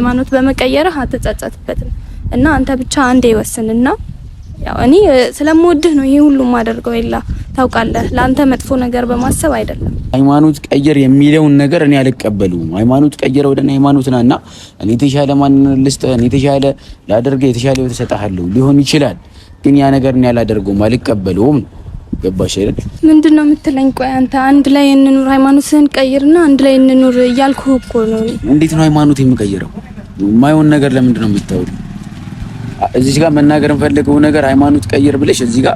ሃይማኖት በመቀየርህ አትጸጸትበትም እና አንተ ብቻ አንዴ ይወስንና ያው እኔ ስለምወድህ ነው ይሄ ሁሉ ማደርገው ይላ ታውቃለህ ላንተ መጥፎ ነገር በማሰብ አይደለም ሃይማኖት ቀየር የሚለውን ነገር እኔ አልቀበሉም ሃይማኖት ቀየረ ወደ ሃይማኖትና እኔ ተሻለ ማን ልስጥ እኔ ተሻለ ላደርገ የተሻለ ተሰጣለሁ ሊሆን ይችላል ግን ያ ነገር እኔ አላደርገውም አልቀበሉም ገባሽ አይደል ምንድነው የምትለኝ ቆይ አንተ አንድ ላይ እንኑር ሃይማኖትህን ቀይርና አንድ ላይ እንኑር እያልኩህ እኮ ነው እንዴት ነው ሃይማኖት የሚቀየረው የማይሆን ነገር ለምንድን ነው የምታወሪው እዚህ ጋር መናገር እንፈልገው ነገር ሃይማኖት ቀይር ብለሽ እዚህ ጋር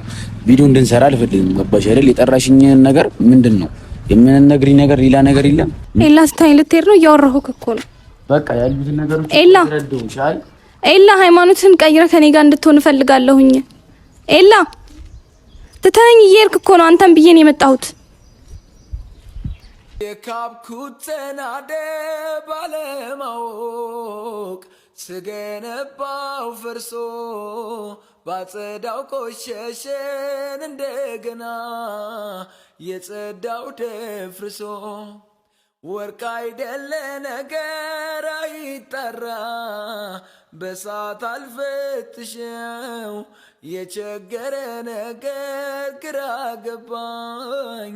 ቪዲዮ እንድንሰራ አልፈልግም ገባሽ አይደል የጠራሽኝ ነገር ምንድነው የምንነግሪኝ ነገር ሌላ ነገር የለም ኤላ ስታይል ልትሄድ ነው እያወራሁህ እኮ ነው በቃ ያሉትን ነገሮች ተረድተውሻል ኤላ ሃይማኖትህን ቀይረህ ከኔ ጋር እንድትሆን ፈልጋለሁኝ ኤላ ተተኝ እየሄድክ እኮ ነው አንተም ብዬ ነው የመጣሁት የካብኩተናደ ባለማወቅ ስገነባው ፈርሶ ባጸዳው ቆሸሸን እንደገና የጸዳው ደፍርሶ ወርቅ አይደለ ነገር አይጠራ በሳት አልፈትሸው የቸገረ ነገር ግራ ገባኝ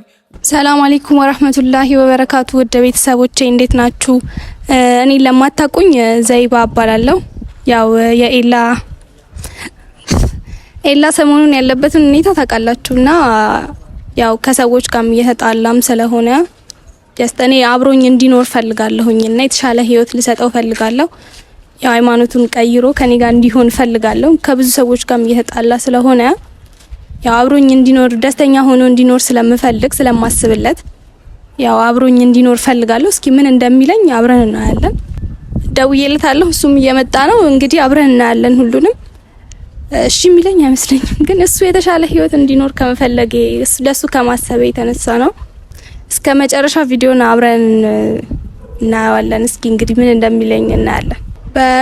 ሰላም አለይኩም ወራህመቱላሂ ወበረካቱ ወደ ቤተሰቦቼ እንዴት ናችሁ እኔ ለማታቁኝ ዘይባ አባላለሁ ያው የኤላ ሰሞኑን ያለበትን ሁኔታ ታውቃላችሁና ያው ከሰዎች ጋርም እየተጣላም ስለሆነ እኔ አብሮኝ እንዲኖር ፈልጋለሁኝና የተሻለ ህይወት ልሰጠው ፈልጋለሁ ያው ሃይማኖቱን ቀይሮ ከኔ ጋር እንዲሆን ፈልጋለሁ ከብዙ ሰዎች ጋርም እየተጣላ ስለሆነ ያው አብሮኝ እንዲኖር ደስተኛ ሆኖ እንዲኖር ስለምፈልግ ስለማስብለት ያው አብሮኝ እንዲኖር ፈልጋለሁ እስኪ ምን እንደሚለኝ አብረን እናያለን ደውዬለታለሁ እሱም እየመጣ ነው እንግዲህ አብረን እናያለን ሁሉንም እሺ የሚለኝ አይመስለኝም ግን እሱ የተሻለ ህይወት እንዲኖር ከመፈለጌ ለሱ ከማሰብ የተነሳ ነው እስከ መጨረሻ ቪዲዮን አብረን እናያለን እስኪ እንግዲህ ምን እንደሚለኝ እናያለን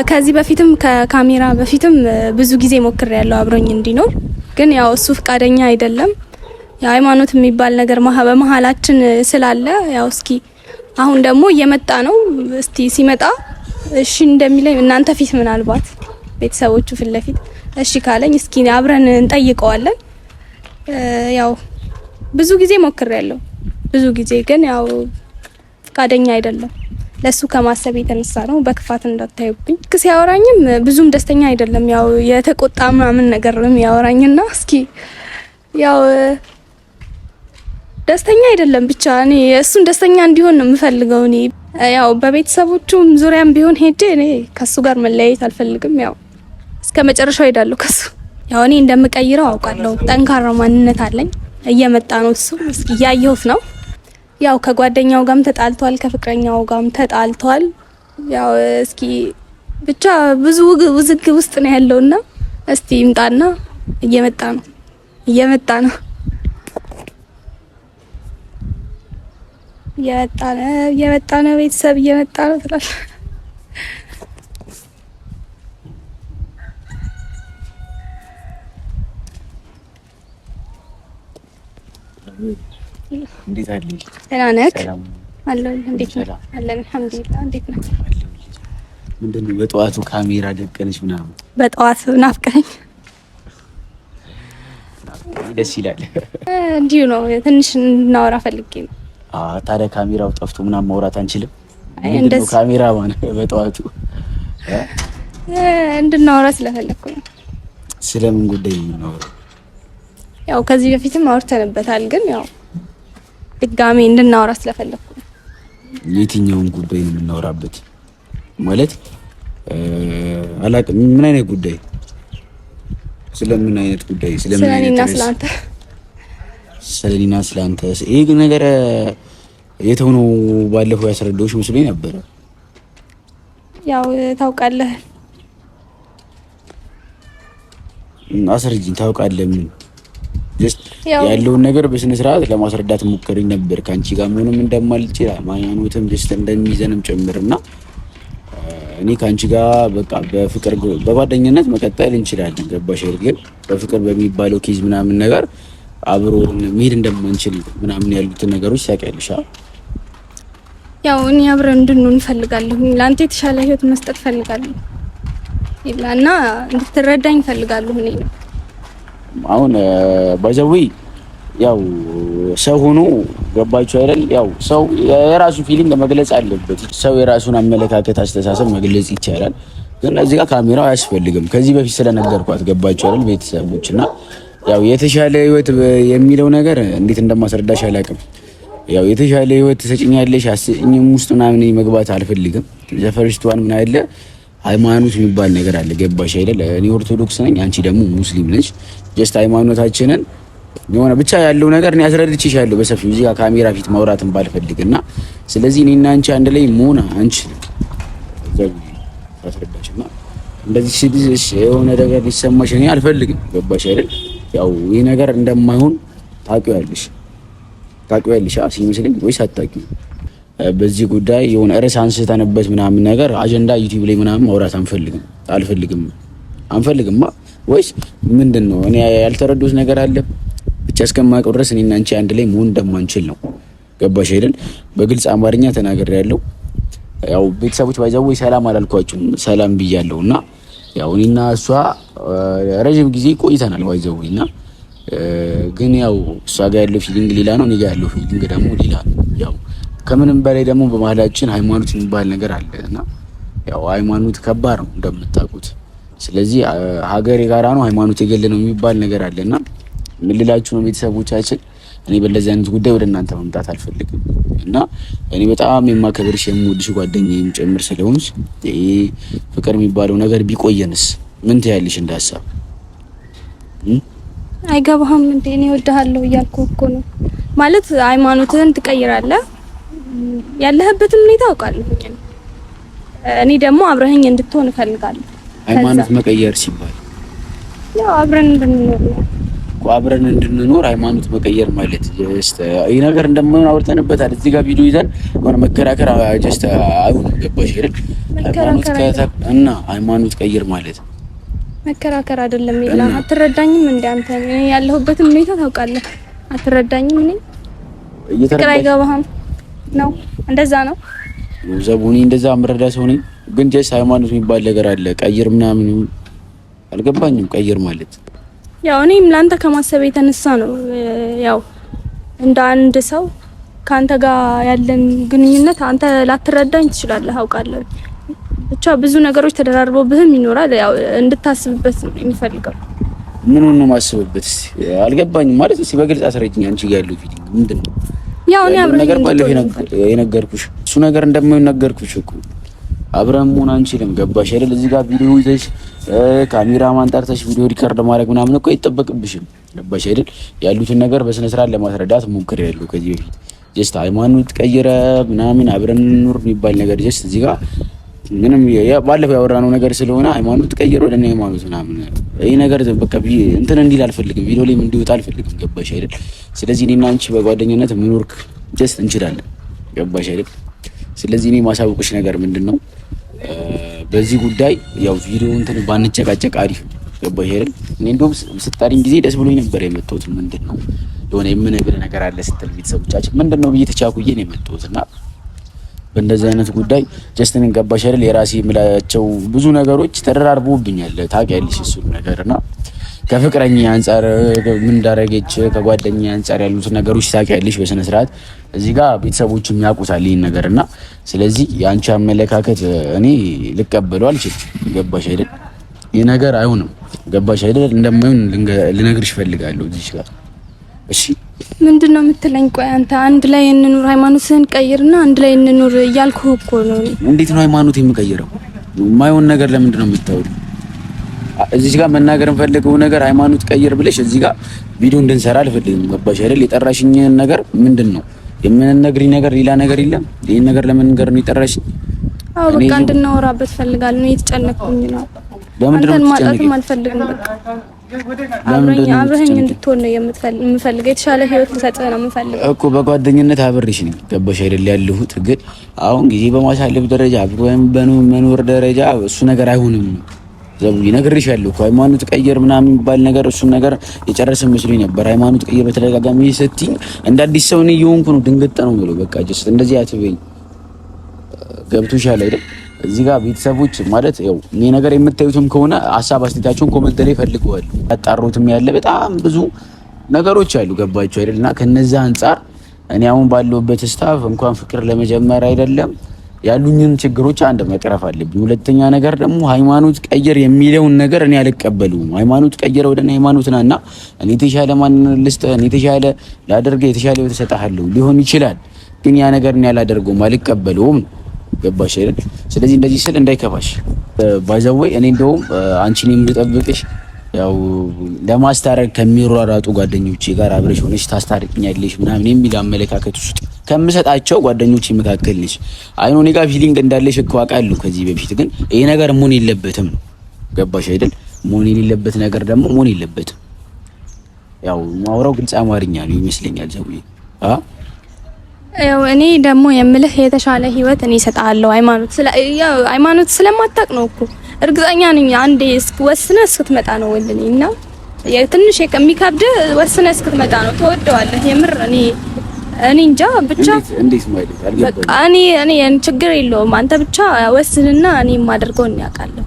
ከዚህ በፊትም ከካሜራ በፊትም ብዙ ጊዜ ሞክሬያለሁ አብሮኝ እንዲኖር ግን ያው እሱ ፍቃደኛ አይደለም የሃይማኖት የሚባል ነገር በመሃላችን ስላለ ያው እስኪ አሁን ደግሞ እየመጣ ነው እስቲ ሲመጣ እሺ እንደሚለኝ እናንተ ፊት ምናልባት ቤተሰቦቹ ፊት ለፊት እሺ ካለኝ እስኪ አብረን እንጠይቀዋለን ያው ብዙ ጊዜ ሞክሬያለሁ ብዙ ጊዜ ግን ያው ፍቃደኛ አይደለም ለሱ ከማሰብ የተነሳ ነው በክፋት እንዳታዩብኝ ሲያወራኝም ብዙም ደስተኛ አይደለም ያው የተቆጣ ምናምን ነገር ነው ያወራኝና እስኪ ያው ደስተኛ አይደለም ብቻ እኔ እሱን ደስተኛ እንዲሆን ነው የምፈልገው እኔ ያው በቤተሰቦቹም ዙሪያም ቢሆን ሄጄ እኔ ከሱ ጋር መለያየት አልፈልግም ያው እስከ መጨረሻው ሄዳለሁ ከሱ ያው እኔ እንደምቀይረው አውቃለሁ ጠንካራ ማንነት አለኝ እየመጣ ነው እሱ እስኪ ያየሁት ነው ያው ከጓደኛው ጋርም ተጣልቷል ከፍቅረኛው ጋርም ተጣልቷል ያው እስኪ ብቻ ብዙ ውዝግብ ውስጥ ነው ያለውና እስቲ ይምጣና እየመጣ ነው ቤተሰብ እየመጣ ነው ትላለህ እንዴት አለሽ ሰላም አለሁ እንዴት ነህ አለን አልሐምዱሊላህ እንዴት ነህ ምንድነው በጠዋቱ ካሜራ ደቀነሽ ምናምን በጠዋቱ ናፍቀኝ ደስ ይላል እንዲሁ ነው ትንሽ እናወራ ፈልጌ ነው ታዲያ ካሜራው ጠፍቶ ምናምን ማውራት አንችልም እንደው ካሜራ ማለት በጠዋቱ እንድናወራ ስለፈለኩ ነው ስለምን ጉዳይ ነው ያው ከዚህ በፊትም አውርተንበታል ግን ያው ድጋሜ እንድናወራ ስለፈለኩ የትኛውን ጉዳይ ነው የምናወራበት ማለት አላውቅም ምን አይነት ጉዳይ ስለምን አይነት ጉዳይ ስለኔና ስላንተ ይሄ ነገር የተው ነው ባለፈው ያስረዳሁሽ መስሎኝ ነበር ያው ታውቃለህ አስረጅኝ ታውቃለህ ምን ያለውን ነገር በስነ ስርዓት ለማስረዳት ሞክሬ ነበር ካንቺ ጋር ምንም እንደማልችል ሃይማኖትም ደስተ እንደሚዘንም ጭምርና እኔ ካንቺ ጋር በቃ በፍቅር በጓደኝነት መቀጠል እንችላለን ገባሽ አይደል በፍቅር በሚባለው ኬዝ ምናምን ነገር አብሮ መሄድ እንደማንችል ምናምን ያሉት ነገሮች ታውቂያለሽ ያው እኔ አብረን እንድንሆን እፈልጋለሁ። ለአንተ የተሻለ ህይወት መስጠት እፈልጋለሁ እና እንድትረዳኝ እፈልጋለሁ። እኔ አሁን ባይዘዊ ያው ሰው ሆኖ ገባችሁ አይደል? ያው ሰው የራሱ ፊሊንግ መግለጽ አለበት። ሰው የራሱን አመለካከት፣ አስተሳሰብ መግለጽ ይቻላል። ግን እዚህ ጋር ካሜራው አያስፈልግም። ከዚህ በፊት ስለነገርኳት ገባችሁ አይደል? ቤተሰቦች እና ያው የተሻለ ህይወት የሚለው ነገር እንዴት እንደማስረዳሽ አላውቅም። ያው የተሻለ ህይወት ትሰጪኛለሽ አስኝም ውስጥ ምናምን መግባት አልፈልግም። ዘፈርሽቷን ምን አይደለ ሃይማኖት የሚባል ነገር አለ። ገባሽ አይደል? እኔ ኦርቶዶክስ ነኝ፣ አንቺ ደግሞ ሙስሊም ነሽ። ጀስት ሃይማኖታችንን የሆነ ብቻ ያለው ነገር እኔ አስረድቼሻለሁ በሰፊው እዚህ ጋር ካሜራ ፊት ማውራትን ባልፈልግና ስለዚህ እኔና አንቺ አንድ ላይ መሆን አንቺ ዘው አስረዳችና እንደዚህ ሲዲስ የሆነ ነገር ሊሰማሽ እኔ አልፈልግም። ገባሽ አይደል? ያው ይሄ ነገር እንደማይሆን ታውቂዋለሽ ሲመስለኝ ወይስ አታውቂው? በዚህ ጉዳይ የሆነ ርዕስ አንስተንበት ምናምን ነገር አጀንዳ ዩቲዩብ ላይ ምናምን ማውራት አንፈልግም ወይስ ምንድነው? እኔ ያልተረዱት ነገር አለ ብቻ እስከማውቀው ድረስ እኔና አንቺ አንድ ላይ መሆን እንደማንችል ነው። ገባሽ አይደል? በግልጽ አማርኛ ተናግሬያለሁ። ያው ቤተሰቦች ባይዘው ሰላም አላልኳችሁም፣ ሰላም ብያለሁና ያው እኔና እሷ ረጅም ጊዜ ቆይተናል ባይዘውና ግን ያው እሷ ጋር ያለው ፊሊንግ ሌላ ነው፣ እኔ ጋር ያለው ፊሊንግ ደግሞ ሌላ ነው። ያው ከምንም በላይ ደግሞ በመሀላችን ሃይማኖት የሚባል ነገር አለና ያው ሃይማኖት ከባድ ነው እንደምታውቁት። ስለዚህ ሀገር የጋራ ነው፣ ሃይማኖት የግል ነው የሚባል ነገር አለና ምን ልላችሁ ነው ቤተሰቦቻችን፣ እኔ በለዚህ አይነት ጉዳይ ወደ እናንተ መምጣት አልፈልግም እና እኔ በጣም የማከብርሽ የምወድሽ ጓደኛዬም ጭምር ስለሆንሽ ይሄ ፍቅር የሚባለው ነገር ቢቆየንስ ምን ትያለሽ? እንዳሳብ አይገባህም እንዴ? እኔ እወድሃለሁ እያልኩ እኮ ነው። ማለት ሃይማኖትህን ትቀይራለህ፣ ያለህበትን ሁኔታ አውቃለሁ። እኔ ደግሞ አብረኸኝ እንድትሆን እፈልጋለሁ። ሃይማኖት መቀየር ሲባል ያው አብረን እንድንኖር ነው። አብረን እንድንኖር ሃይማኖት መቀየር ማለት ጀስት ይሄ ነገር እንደማይሆን አውርተንበታል። እዚህ ጋር ቪዲዮ ይዘን ሆነ መከራከር ጀስት አይሆንም። ገባሽ አይደል? እና ሃይማኖት ቀይር ማለት መከራከር አይደለም። ይላ አትረዳኝም እንዴ አንተ? ያለሁበትን ሁኔታ ታውቃለህ። አትረዳኝም? እኔ ፍቅር አይገባህም ነው? እንደዛ ነው ዘቡኒ፣ እንደዛ አምረዳ ሰው ነኝ። ግን ጀስት ሃይማኖት የሚባል ነገር አለ። ቀይር ምናምን አልገባኝም። ቀይር ማለት ያው እኔም ላንተ ከማሰብ የተነሳ ነው። ያው እንደ አንድ ሰው ካንተ ጋር ያለን ግንኙነት አንተ ላትረዳኝ ትችላለህ፣ አውቃለሁ። ብቻ ብዙ ነገሮች ተደራርቦብህም ይኖራል። ያው እንድታስብበት ነው የሚፈልገው። ምኑን ነው ማስብበት? እስቲ አልገባኝም ማለት እስቲ በግልጽ አስረጅኝ። አንቺ ጋር ያለው ፊሊንግ ምንድነው? ያው እኔ አብረን ነገር ባለፈ የነገርኩሽ እሱ ነገር እንደማይሆን ነገርኩሽ እኮ። አብረን መሆን አንችልም። ገባሽ አይደል? እዚህ ጋር ቪዲዮ ይዘሽ ካሜራማን ጠርተሽ ቪዲዮ ሪከርድ ማድረግ ምናምን እኮ አይጠበቅብሽም። ገባሽ አይደል? ያሉትን ነገር በስነ ስርዓት ለማስረዳት ሞክሬያለሁ ከዚህ በፊት። ጀስት ሃይማኖት ቀይረ ምናምን አብረን ኑር የሚባል ነገር ጀስት እዚህ ጋር ምንም ባለፈው ያወራነው ነገር ስለሆነ ሃይማኖት ቀይረ ወደ እኔ ሃይማኖት ምናምን ይሄ ነገር በቃ እንትን እንዲል አልፈልግም። ቪዲዮ ላይ እንዲወጣ አልፈልግም። ገባሽ አይደል? ስለዚህ እኔና አንቺ በጓደኝነት መኖር ጀስት እንችላለን። ገባሽ አይደል? ስለዚህ እኔ ማሳወቅሽ ነገር ምንድነው በዚህ ጉዳይ ያው ቪዲዮ እንትን ባንጨቃጨቅ አሪፍ ነው። ገባሽ አይደል? እኔ እንደውም ስታሪኝ ጊዜ ደስ ብሎኝ ነበር የመጣሁት። ምንድነው የሆነ የምነግርህ ነገር አለ ስትል ቤተሰቦቻችን ምንድነው ብዬ ተቻኩዬ ነው የመጣሁትና በእንደዚህ አይነት ጉዳይ ጀስትን ገባሽ አይደል? የራሴ የምላቸው ብዙ ነገሮች ተደራርቦብኛል። ታውቂያለሽ እሱን ነገርና ከፍቅረኛ አንፃር ምን እንዳረገች ከጓደኛ አንፃር ያሉት ነገሮች ታውቂያለሽ በስነ ስርዓት። እዚህ ጋር ቤተሰቦችም ያውቁታል ይሄን ነገርና ስለዚህ የአንቺ አመለካከት እኔ ልቀበለው አልችልም። ገባሽ አይደል? ይሄ ነገር አይሆንም። ገባሽ አይደል? እንደማይሆን ልነግርሽ ፈልጋለሁ እዚህ ጋር። እሺ ምንድነው የምትለኝ? ቆይ አንተ አንድ ላይ እንኑር ሃይማኖትህን ቀይርና አንድ ላይ እንኑር እያልኩህ እኮ ነው። እንዴት ነው ሃይማኖት የምቀይረው? የማይሆን ነገር ለምንድን ነው የምታወሪው? እዚህ ጋር መናገር እንፈልገው ነገር ሃይማኖት ቀይር ብለሽ እዚህ ጋር ቪዲዮ እንድንሰራ አልፈልግም። ገባሽ አይደል? የጠራሽኝ ነገር ምንድነው? የምንነግሪኝ ነገር ሌላ ነገር የለም። ይሄን ነገር ለመንገር ነው የጠራሽኝ? አዎ በቃ እንድናወራበት ፈልጋለሁ። ነው የተጨነቅኩኝ ነው። አንተን ማጣትም አልፈልግም። በቃ አብረኸኝ እንድትሆን ነው የምፈልገው። የተሻለ ህይወት ልሰጥህ ነው የምፈልገው እኮ። በጓደኝነት አብሬሽ ነኝ። ገባሽ አይደል? ያለሁት ግን አሁን ጊዜ በማሳለፍ ደረጃ አብሮን በመኖር ደረጃ እሱ ነገር አይሆንም። ዘቡ ይነግርሻለሁ እኮ ሃይማኖት ቀይር ምናምን የሚባል ነገር እሱን ነገር የጨረሰ መስሎኝ ነበር። ሃይማኖት ቀይር በተደጋጋሚ ስትይ እንደ አዲስ ሰው ነው እየሆንኩ ነው። ድንገት ነው ብሎ በቃ ጀስት እንደዚህ አትበይኝ። ገብቶሻል አይደል? እዚህ ጋር ቤተሰቦች ማለት ያው እኔ ነገር የምታዩትም ከሆነ ሀሳብ አስተያየታችሁን ኮሜንት ላይ ፈልገዋል። ያጣሩትም ያለ በጣም ብዙ ነገሮች አሉ። ገባችሁ አይደል? እና ከነዛ አንፃር እኔ አሁን ባለውበት ስታፍ እንኳን ፍቅር ለመጀመር አይደለም ያሉኝን ችግሮች አንድ መቅረፍ አለብኝ። ሁለተኛ ነገር ደግሞ ሃይማኖት ቀየር የሚለውን ነገር እኔ አልቀበሉም። ሃይማኖት ቀየር ወደ ሃይማኖት ናና እኔ የተሻለ ማን ልስጥ እኔ የተሻለ ላደርግ የተሻለ ተሰጣለሁ ሊሆን ይችላል፣ ግን ያ ነገር እኔ አላደርገውም፣ አልቀበለውም። ገባሽ አይደል? ስለዚህ እንደዚህ ስል እንዳይከፋሽ ባይዘወይ እኔ እንደውም አንቺን የምጠብቅሽ ያው ለማስታረቅ ከሚሯሯጡ ጓደኞቼ ጋር አብረሽ ሆነሽ ታስታርቅኛለሽ ምናምን የሚል አመለካከት ውስጥ ከምሰጣቸው ጓደኞቼ መካከል ነሽ። አይኑ እኔ ጋር ፊሊንግ እንዳለሽ እኮ አውቃለሁ ከዚህ በፊት፣ ግን ይሄ ነገር መሆን የለበትም። ገባሽ አይደል? መሆን የሌለበት ነገር ደግሞ መሆን የለበትም። ያው ማውራው ግልጽ አማርኛ ነው ይመስለኛል ዘውዬ። ያው እኔ ደግሞ የምልህ የተሻለ ህይወት እኔ እሰጥሃለሁ። ሃይማኖት ስለማታውቅ ነው እኮ እርግጠኛ ነኝ። አንዴ ወስነህ እስክትመጣ ነው ወልኔና ትንሽ የሚከብድ ወስነህ እስክትመጣ ነው። ተወደዋለህ የምር እኔ እንጃ ብቻ እንዴት ማለት አልገባኝም። በቃ እኔ ችግር የለውም አንተ ብቻ ወስንና እኔ የማደርገውን ያውቃለሁ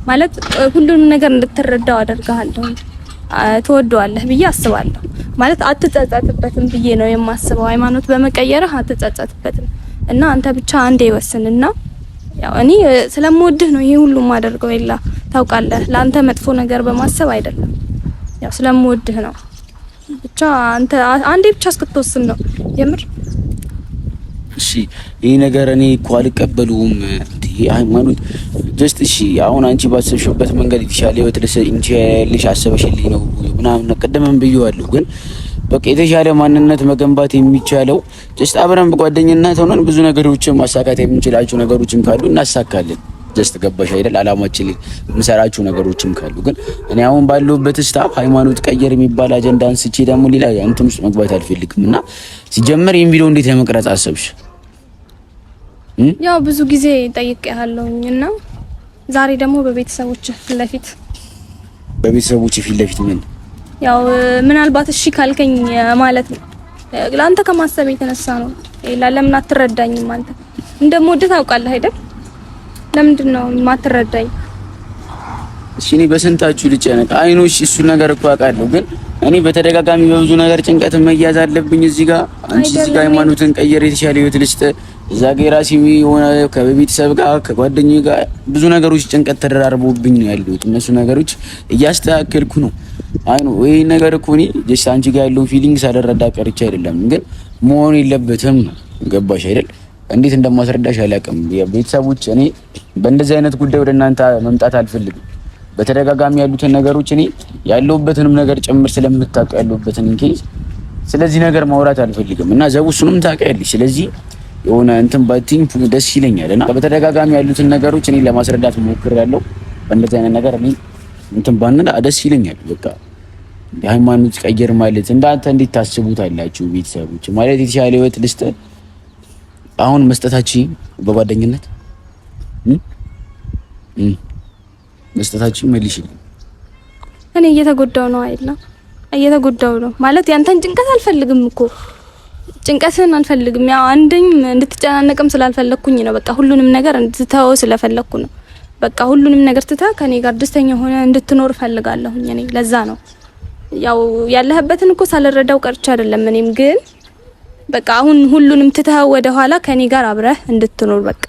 ማለት ሁሉንም ነገር እንድትረዳው አደርጋለሁ። ተወደዋለህ ብዬ አስባለሁ ማለት አትጸጸትበትም ብዬ ነው የማስበው። ሃይማኖት በመቀየርህ አትጸጸትበትም እና አንተ ብቻ አንዴ ወስንና ያው እኔ ስለምወድህ ነው ይሄ ሁሉ ማደርገው። ይላ ታውቃለህ፣ ላንተ መጥፎ ነገር በማሰብ አይደለም፣ ያው ስለምወድህ ነው። ብቻ አንተ አንዴ ብቻ እስክትወስን ነው የምር። እሺ ይሄ ነገር እኔ እኮ አልቀበሉም ሃይማኖት ጀስት እሺ አሁን አንቺ ባሰብሽበት መንገድ የተሻለ ህይወት ልሽ አሰበሽልኝ ነው ምናምን ቀደምም ብዬዋለሁ። ግን በቃ የተሻለ ማንነት መገንባት የሚቻለው ጀስት አብረን በጓደኝነት ሆነን ብዙ ነገሮችን ማሳካት የምንችላቸው ነገሮችም ካሉ እናሳካለን። ጀስት ገባሽ አይደል? አላማችን ላይ የምሰራቸው ነገሮችም ካሉ ግን እኔ አሁን ባለውበት ስታፍ ሃይማኖት ቀየር የሚባል አጀንዳ አንስቼ ደግሞ ሌላ እንትን ውስጥ መግባት አልፈልግም። እና ሲጀመር ይሄን ቪዲዮ እንዴት ለመቅረጽ አሰብሽ? ያው ብዙ ጊዜ ጠይቄሃለሁኝና ዛሬ ደግሞ በቤተሰቦች ፊት ለፊት ምን ያው ምናልባት እሺ ካልከኝ ማለት ነው ለአንተ ከማሰብ የተነሳ ነው። ለምን አትረዳኝም? አንተ እንደምወድህ ታውቃለህ አይደል? ለምንድን ነው የማትረዳኝ? እሺ እኔ በስንታችሁ ልጨነቅ? አይኖሽ እሱ ነገር እኮ አውቃለሁ፣ ግን እኔ በተደጋጋሚ በብዙ ነገር ጭንቀት መያዝ አለብኝ። እዚህ ጋር አንቺ እዚህ ጋር ሃይማኖትን ቀየር የተሻለ ህይወት ልስጥ፣ እዛ ጋር ራሴ የሆነ ከቤተሰብ ጋር ከጓደኛዬ ጋር ብዙ ነገሮች ጭንቀት ተደራርቦብኝ ነው ያሉት። እነሱ ነገሮች እያስተካከልኩ ነው። አይኑ ይሄ ነገር እኮ እኔ ጀስት አንቺ ጋር ያለው ፊሊንግ ሳልረዳ ቀርቼ አይደለም፣ ግን መሆን የለበትም። ገባሽ አይደል? እንዴት እንደማስረዳሽ አላውቅም። ቤተሰቦች እኔ በእንደዚህ አይነት ጉዳይ ወደ እናንተ መምጣት አልፈልግም። በተደጋጋሚ ያሉትን ነገሮች እኔ ያለውበትንም ነገር ጭምር ስለምታውቅ ያለውበትን ኬዝ ስለዚህ ነገር ማውራት አልፈልግም እና ዘውሱንም ታውቂያለሽ። ስለዚህ የሆነ እንትን ባቲኝ ደስ ይለኛል እና በተደጋጋሚ ያሉትን ነገሮች እኔ ለማስረዳት ሞክሬያለሁ። በእንደዚህ አይነት ነገር እኔ እንትን ባንና ደስ ይለኛል። በቃ ሃይማኖት ቀየር ማለት እንዳንተ እንዴት ታስቡታላችሁ? ቤተሰቦች ማለት የተሻለ ህይወት ልስጥ አሁን መስጠታችን በጓደኝነት መስጠታችን መልሽልኝ። እኔ እየተጎዳው ነው አይደል? እየተጎዳው ነው ማለት ያንተን ጭንቀት አልፈልግም እኮ ጭንቀትን አልፈልግም። ያው አንደኝ እንድትጨናነቅም ስላልፈለኩኝ ነው። በቃ ሁሉንም ነገር እንድትተው ስለፈለኩ ነው። በቃ ሁሉንም ነገር ትተህ ከኔ ጋር ደስተኛ ሆነ እንድትኖር ፈልጋለሁኝ። እኔ ለዛ ነው ያው ያለህበትን እኮ ሳልረዳው ቀርቻ አይደለም። እኔም ግን በቃ አሁን ሁሉንም ትተህ ወደ ኋላ ከኔ ጋር አብረህ እንድትኖር በቃ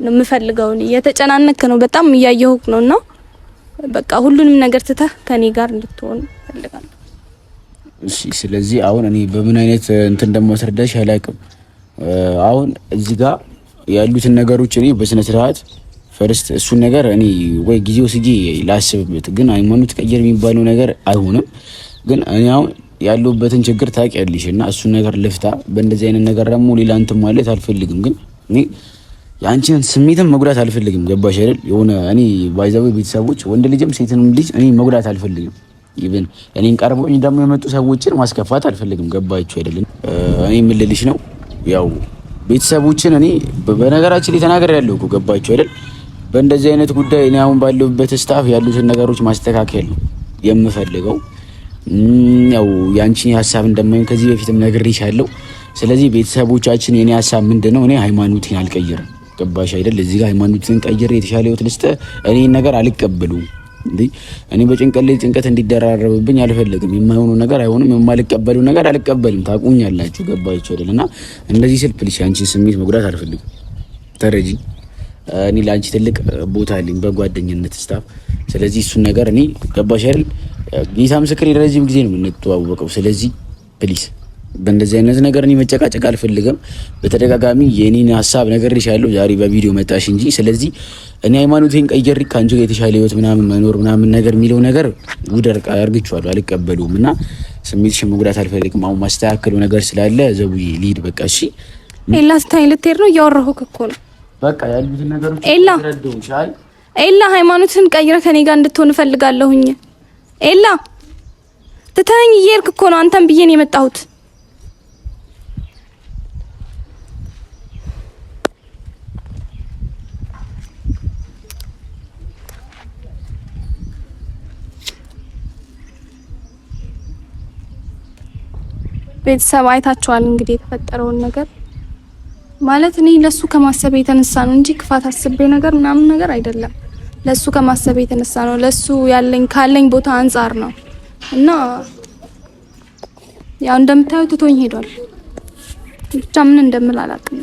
ነው የምፈልገው። እኔ የተጨናነክ ነው በጣም እያየሁክ ነውና በቃ ሁሉንም ነገር ትተህ ከኔ ጋር እንድትሆን ፈልጋለሁ። እሺ ስለዚህ አሁን እኔ በምን አይነት እንትን እንደማስረዳሽ አላውቅም። አሁን እዚህ ጋር ያሉትን ነገሮች እኔ በስነ ስርዓት ፈርስት እሱን ነገር እኔ ወይ ጊዜው ስጂ ላስብበት። ግን ሃይማኖት ቀየር የሚባለው ነገር አይሆንም። ግን እኔ አሁን ያለውበትን ችግር ታውቂያለሽ እና እሱን ነገር ልፍታ። በእንደዚህ አይነት ነገር ደግሞ ሌላ እንትን ማለት አልፈልግም። ግን እኔ ያንቺን ስሜትም መጉዳት አልፈልግም። ገባሽ አይደል? የሆነ እኔ ባይዛው ቤተሰቦች ወንድ ልጅም ሴትንም ልጅ እኔ መጉዳት አልፈልግም። ኢቭን እኔን ቀርቦኝ ደግሞ የመጡ ሰዎችን ማስከፋት አልፈልግም። ገባችሁ አይደል? እኔ ምን ልልሽ ነው ያው ቤተሰቦችን እኔ በነገራችን ላይ ተናግሬያለሁ እኮ ገባችሁ አይደል? በእንደዚህ አይነት ጉዳይ እኔ አሁን ባለሁበት ስታፍ ያሉትን ነገሮች ማስተካከል ነው የምፈልገው። ያው ያንቺን ሐሳብ እንደማይሆን ከዚህ በፊትም ነግሬሻለሁ። ስለዚህ ቤተሰቦቻችን የኔ ሐሳብ ምንድነው? እኔ ሃይማኖቴን አልቀይርም። ገባሽ አይደል? እዚህ ጋር ሃይማኖትን ቀይሬ የተሻለ ህይወት ልስጥ እኔ ነገር አልቀበሉም እንዴ። እኔ በጭንቀት ላይ ጭንቀት እንዲደራረብብኝ አልፈልግም። የማይሆኑ ነገር አይሆንም፣ የማልቀበሉ ነገር አልቀበልም። ታውቁኛላችሁ። ገባችሁ አይደል? እና እንደዚህ ስል ፕሊስ አንቺን ስሜት መጉዳት አልፈልግም። ተረጂ። እኔ ለአንቺ ትልቅ ቦታ አለኝ በጓደኝነት ስታፍ። ስለዚህ እሱን ነገር እኔ ገባሽ አይደል? ጌታ ምስክር ረጅም ጊዜ ነው የምንተዋወቀው። ስለዚህ ፕሊስ በእንደዚህ አይነት ነገር እኔ መጨቃጨቅ አልፈልግም። በተደጋጋሚ የኔን ሀሳብ ነግሬሻለሁ። ዛሬ በቪዲዮ መጣሽ እንጂ ስለዚህ እኔ ሃይማኖቴን ቀይሬ ካንቺ ጋር የተሻለ ህይወት ምናምን መኖር ምናምን ነገር የሚለው ነገር ውደር አርግቻለሁ፣ አልቀበሉም እና ስሜትሽን መጉዳት አልፈልግም። አሁን ማስተካከለው ነገር ስላለ ዘቡዬ ልሂድ በቃ። እሺ ኤላ ስታይ ልትሄድ ነው? እያወራሁህ እኮ ነው። በቃ ያሉትን ነገሮች ተረዳሁሽ። ኤላ ሃይማኖትን ቀይረ ከኔ ጋር እንድትሆን እፈልጋለሁኝ። ኤላ ትተኸኝ እየሄድክ እኮ ነው። አንተም ብዬ ነው የመጣሁት። ቤተሰብ አይታችኋል እንግዲህ የተፈጠረውን ነገር። ማለት እኔ ለሱ ከማሰብ የተነሳ ነው እንጂ ክፋት አስቤ ነገር ምናምን ነገር አይደለም። ለሱ ከማሰብ የተነሳ ነው። ለሱ ካለኝ ቦታ አንፃር ነው እና ያው እንደምታዩት ትቶኝ ሄዷል። ብቻ ምን እንደምል አላውቅም።